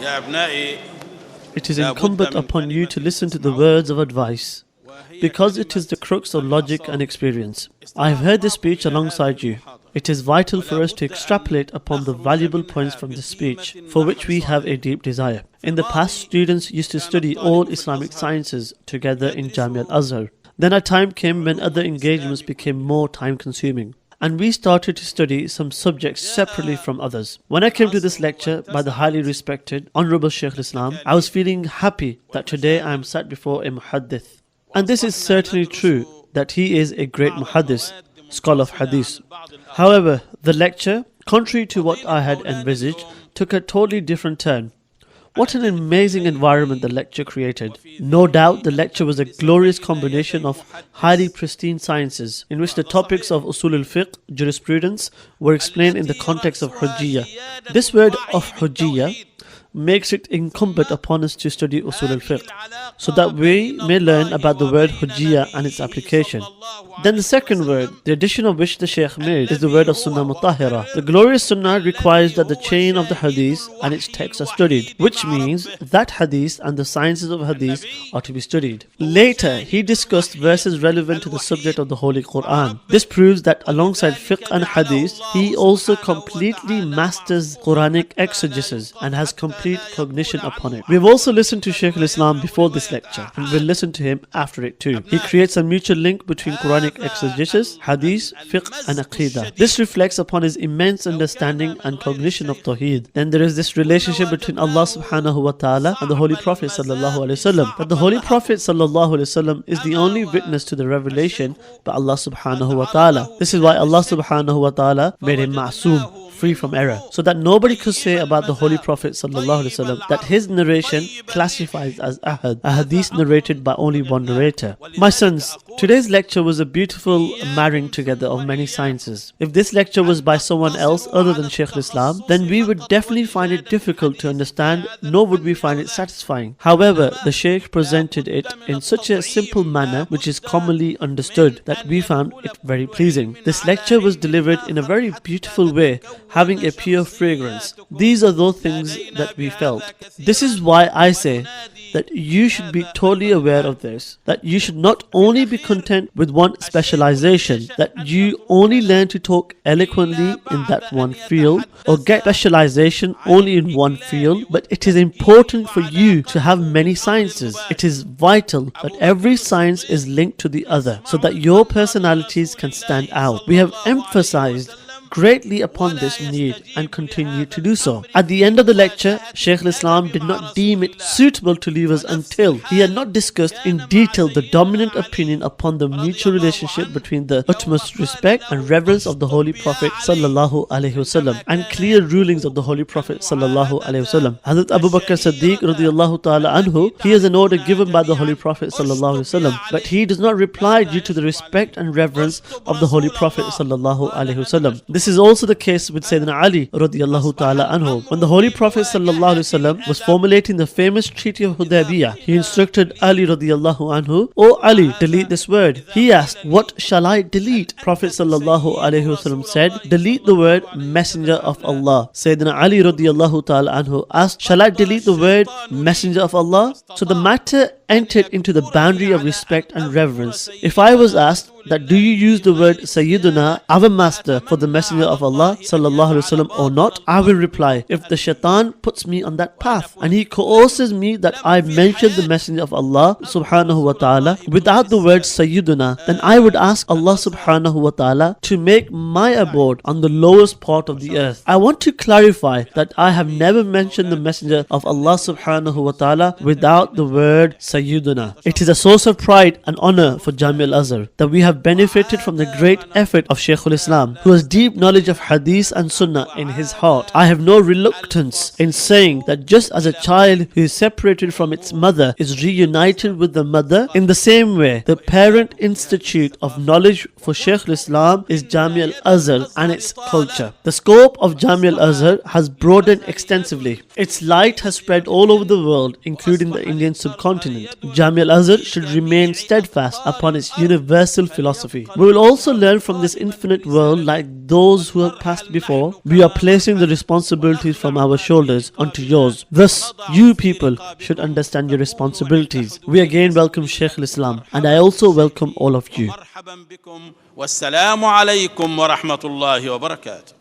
It is incumbent upon you to listen to the words of advice, because it is the crux of logic and experience. I have heard this speech alongside you. It is vital for us to extrapolate upon the valuable points from this speech, for which we have a deep desire. In the past, students used to study all Islamic sciences together in Jamia Al-Azhar. Then a time came when other engagements became more time-consuming, and we started to study some subjects separately from others. When I came to this lecture by the highly respected, Honorable Shaykh-ul-Islam, I was feeling happy that today I am sat before a mujaddid. And this is certainly true, that he is a great muhaddis, scholar of hadith. However, the lecture, contrary to what I had envisaged, took a totally different turn. What an amazing environment the lecture created. No doubt the lecture was a glorious combination of highly pristine sciences, in which the topics of Usul al-Fiqh, jurisprudence, were explained in the context of Hujjiyah. This word of Hujjiyah makes it incumbent upon us to study Usul al-Fiqh, so that we may learn about the word Hujjiyah and its application. Then the second word, the addition of which the Shaykh made, is the word of Sunnah Mutahhara. The glorious Sunnah requires that the chain of the Hadith and its texts are studied, which means that Hadith and the sciences of Hadith are to be studied. Later, he discussed verses relevant to the subject of the Holy Quran. This proves that alongside Fiqh and Hadith, he also completely masters Quranic exegesis and has complete cognition upon it. We have also listened to Shaykh-ul-Islam before this lecture, and will listen to him after it too. He creates a mutual link between Quranic exegesis, Hadith, Fiqh and Aqidah. This reflects upon his immense understanding and cognition of Tawheed. Then there is this relationship between Allah subhanahu wa ta'ala and the Holy Prophet sallallahu alaihi wasallam. That the Holy Prophet sallallahu alaihi wasallam is the only witness to the revelation by Allah subhanahu wa ta'ala. This is why Allah subhanahu wa ta'ala made him ma'soom, free from error, so that nobody could say about the Holy Prophet ﷺ that his narration classifies as ahad, a hadith narrated by only one narrator. My sons, today's lecture was a beautiful marrying together of many sciences. If this lecture was by someone else other than Shaykh-ul-Islam, then we would definitely find it difficult to understand, nor would we find it satisfying. However, the Shaykh presented it in such a simple manner which is commonly understood that we found it very pleasing. This lecture was delivered in a very beautiful way, having a pure fragrance. These are those things that we felt. This is why I say that you should be totally aware of this, that you should not only be content with one specialization, that you only learn to talk eloquently in that one field, or get specialization only in one field, but it is important for you to have many sciences. It is vital that every science is linked to the other, so that your personalities can stand out. We have emphasized greatly upon this need and continue to do so. At the end of the lecture, Shaykh-ul-Islam did not deem it suitable to leave us until he had not discussed in detail the dominant opinion upon the mutual relationship between the utmost respect and reverence of the Holy Prophet sallallahu alaihi wasallam and clear rulings of the Holy Prophet sallallahu alaihi wasallam. Hazrat Abu Bakr Siddiq radiyallahu ta'ala anhu, he has an order given by the Holy Prophet sallallahu alaihi wasallam, but he does not reply due to the respect and reverence of the Holy Prophet sallallahu alaihi wasallam. This is also the case with Sayyidina Ali radiyallahu ta'ala anhu. When the Holy Prophet sallallahu alaihi wasallam was formulating the famous Treaty of Hudaybiyah, he instructed Ali radiyallahu anhu, "O Ali, delete this word." He asked, "What shall I delete?" Prophet sallallahu alaihi wasallam said, "Delete the word Messenger of Allah." Sayyidina Ali radiyallahu ta'ala anhu asked, "Shall I delete the word Messenger of Allah?" So the matter entered into the boundary of respect and reverence. If I was asked that do you use the word Sayyiduna, our master, for the Messenger of Allah sallallahu alaihi wasallam or not, I will reply, if the shaitan puts me on that path and he coerces me that I mention the Messenger of Allah subhanahu wa ta'ala without the word Sayyiduna, then I would ask Allah subhanahu wa ta'ala to make my abode on the lowest part of the earth. I want to clarify that I have never mentioned the Messenger of Allah subhanahu wa ta'ala without the word Sayyiduna. It is a source of pride and honor for Jamia Al-Azhar that we have benefited from the great effort of Shaykh-ul-Islam, who has deep knowledge of Hadith and Sunnah in his heart. I have no reluctance in saying that just as a child who is separated from its mother is reunited with the mother, in the same way, the parent institute of knowledge for Shaykh-ul-Islam is Jamia Al-Azhar and its culture. The scope of Jamia Al-Azhar has broadened extensively. Its light has spread all over the world, including the Indian subcontinent. Jamia Al-Azhar should remain steadfast upon its universal philosophy. We will also learn from this infinite world, like those who have passed before. We are placing the responsibilities from our shoulders onto yours. Thus, you people should understand your responsibilities. We again welcome Shaykh-ul-Islam, and I also welcome all of you. مرحبا بكم والسلام عليكم ورحمة الله وبركاته.